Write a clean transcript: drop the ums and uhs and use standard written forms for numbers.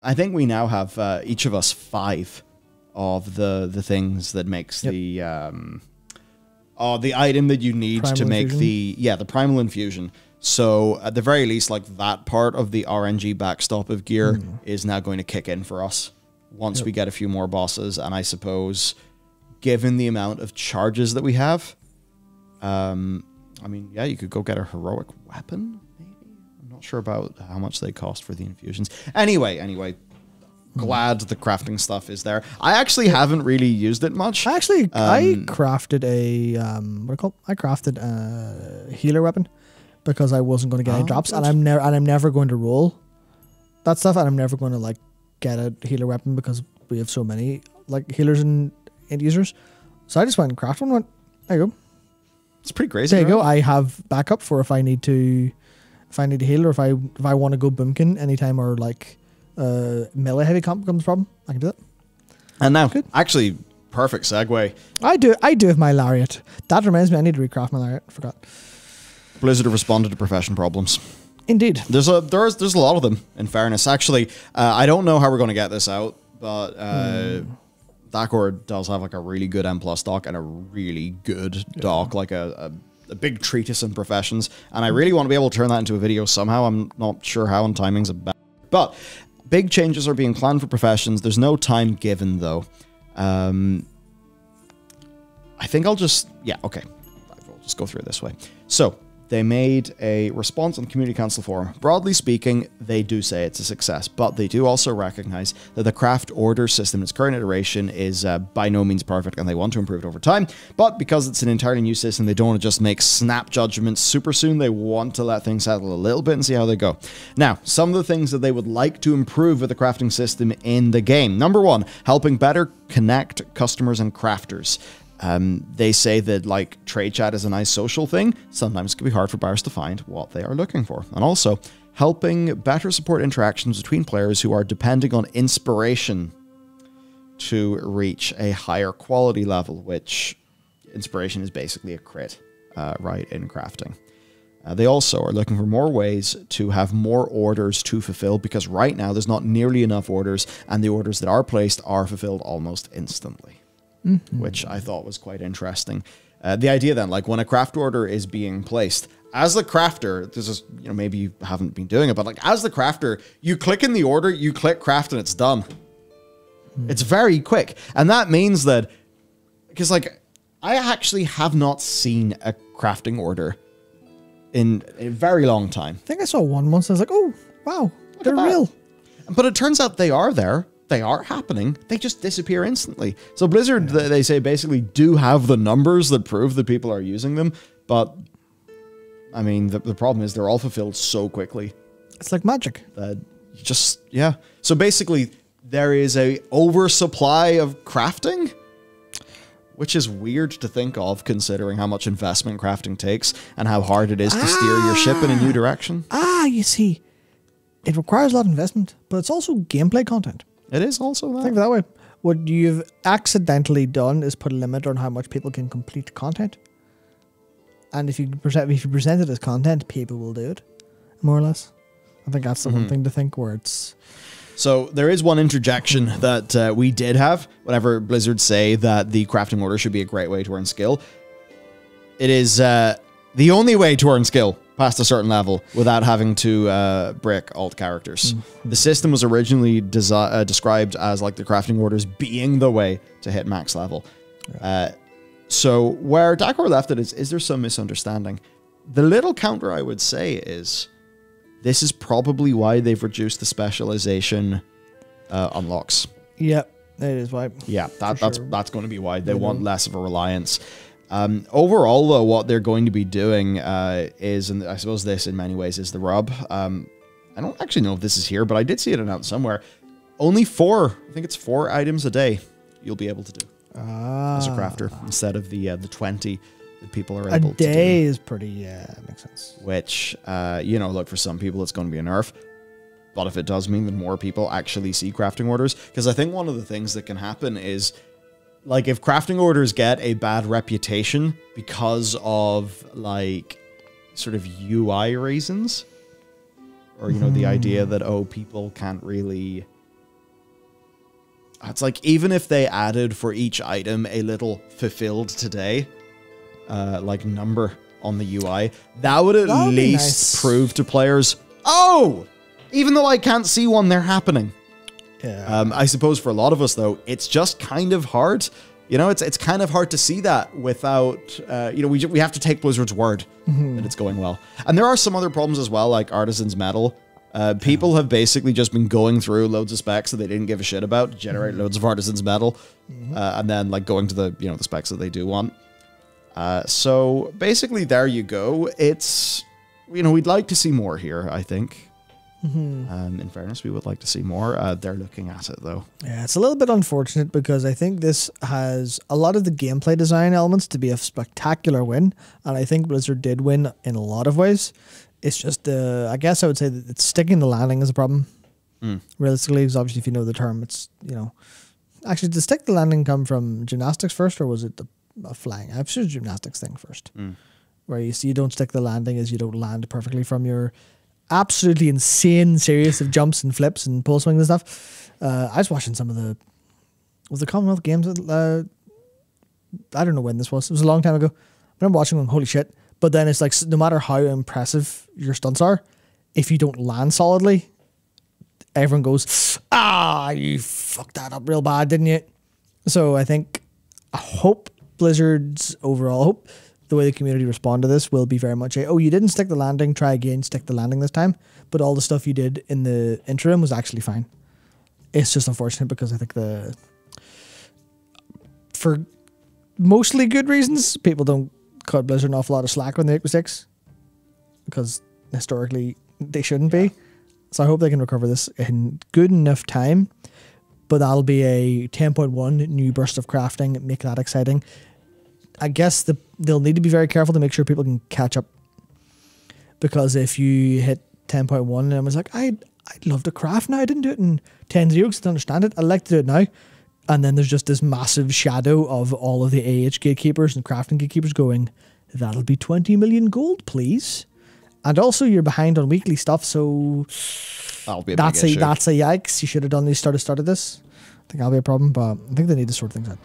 I think we now have each of us 5 of the things that makes the item that you need Primal to make infusion. the primal infusion. So at the very least, like that part of the RNG backstop of gear is now going to kick in for us once we get a few more bosses. And I suppose, given the amount of charges that we have, I mean, yeah, you could go get a heroic weapon. Maybe I'm not sure about how much they cost for the infusions. Anyway. Glad the crafting stuff is there. I actually haven't really used it much. Actually, I crafted a I crafted a healer weapon because I wasn't going to get any drops, and I'm never going to roll that stuff, and I'm never going to like get a healer weapon because we have so many like healers and end users. So I just went and crafted one. There you go. It's pretty crazy. There you go. I have backup for if I need to heal, or if I want to go boomkin anytime, or like melee heavy comp becomes a problem, I can do that. And now, actually, perfect segue. I do have my lariat. That reminds me, I need to recraft my lariat. I forgot. Blizzard have responded to profession problems. Indeed. There's a lot of them, in fairness. Actually, I don't know how we're going to get this out, but Dakor does have like a really good M+ doc and a really good doc, like a big treatise on professions. And I really want to be able to turn that into a video somehow. I'm not sure how, and timing's about. But big changes are being planned for professions. There's no time given, though. I think I'll just... Yeah, okay. I'll just go through it this way. So, they made a response on the Community Council forum. Broadly speaking, they do say it's a success, but they do also recognize that the craft order system in its current iteration is by no means perfect, and they want to improve it over time. But because it's an entirely new system, they don't want to just make snap judgments super soon. They want to let things settle a little bit and see how they go. Now, some of the things that they would like to improve with the crafting system in the game. Number 1, helping better connect customers and crafters. They say that like trade chat is a nice social thing. Sometimes it can be hard for buyers to find what they are looking for. And also helping better support interactions between players who are depending on inspiration to reach a higher quality level, which inspiration is basically a crit, right, in crafting. They also are looking for more ways to have more orders to fulfill, because right now there's not nearly enough orders, and the orders that are placed are fulfilled almost instantly. Which I thought was quite interesting. The idea then, like when a craft order is being placed, as the crafter, this is, you know, maybe you haven't been doing it, but like as the crafter, you click in the order, you click craft, and it's done. It's very quick. And that means that, because like, I actually have not seen a crafting order in a very long time. I think I saw one once. I was like, oh, wow, they're real. But it turns out they are there. They are happening. They just disappear instantly. So Blizzard, they say, basically do have the numbers that prove that people are using them. But, I mean, the problem is they're all fulfilled so quickly. It's like magic. That just, yeah. So basically, there is a oversupply of crafting, which is weird to think of considering how much investment crafting takes and how hard it is to steer your ship in a new direction. You see, it requires a lot of investment, but it's also gameplay content. It is also that. Think of it that way. What you've accidentally done is put a limit on how much people can complete content. And if you present it as content, people will do it, more or less. I think that's the one thing to think where it's... So there is one interjection that we did have whenever Blizzard say that the crafting order should be a great way to earn skill. It is the only way to earn skill past a certain level without having to brick alt characters. The system was originally described as like the crafting orders being the way to hit max level. So where Dakor left it is there some misunderstanding? The little counter I would say is this is probably why they've reduced the specialization unlocks. Yeah, it is why. Yeah, that's going to be why. They want less of a reliance. Overall, though, what they're going to be doing is, and I suppose this in many ways is the rub. I don't actually know if this is here, but I did see it announced somewhere. Only 4, I think it's 4 items a day you'll be able to do as a crafter instead of the 20 that people are able to do. A day is pretty, makes sense. Which, you know, look, for some people it's going to be a nerf. But if it does mean that more people actually see crafting orders, because I think one of the things that can happen is, like, if crafting orders get a bad reputation because of, like, sort of UI reasons, or, you know, the idea that, oh, people can't really It's like, even if they added for each item a little fulfilled today, like number on the UI, that would at least prove to players, oh, even though I can't see one, they're happening. Yeah. I suppose for a lot of us, though, it's just kind of hard. You know, it's kind of hard to see that without, you know, we have to take Blizzard's word that it's going well. And there are some other problems as well, like Artisan's Metal. People have basically just been going through loads of specs that they didn't give a shit about to generate loads of Artisan's Metal, and then like going to the, you know, the specs that they do want. So basically, there you go. It's, you know, we'd like to see more here, I think. In fairness, we would like to see more. They're looking at it, though. Yeah, it's a little bit unfortunate because I think this has a lot of the gameplay design elements to be a spectacular win, and I think Blizzard did win in a lot of ways. It's just, I guess I would say that it's sticking the landing is a problem. Realistically, because obviously if you know the term, it's, you know... Actually, did stick the landing come from gymnastics first, or was it the flying? I'm sure gymnastics thing first. Where you see you don't stick the landing is you don't land perfectly from your absolutely insane series of jumps and flips and pole swings and stuff. I was watching some of the... Was the Commonwealth Games? I don't know when this was. It was a long time ago. But I'm watching them, holy shit. But then it's like, no matter how impressive your stunts are, if you don't land solidly, everyone goes, ah, you fucked that up real bad, didn't you? So I hope Blizzard's overall, hope the way the community respond to this will be very much oh, you didn't stick the landing, try again, stick the landing this time. But all the stuff you did in the interim was actually fine. It's just unfortunate because I think for mostly good reasons, people don't cut Blizzard an awful lot of slack when they make mistakes, because historically they shouldn't be. So I hope they can recover this in good enough time, but that'll be a 10.1 new burst of crafting, make that exciting. I guess they'll need to be very careful to make sure people can catch up, because if you hit 10.1 and everyone's like, I'd love to craft now, I didn't do it in 10.0 because I don't understand it, I'd like to do it now. And then there's just this massive shadow of all of the AH gatekeepers and crafting gatekeepers going, that'll be 20 million gold, please. And also you're behind on weekly stuff, so that'll be that's a yikes. You should have done these started this. I think that'll be a problem, but I think they need to sort things out.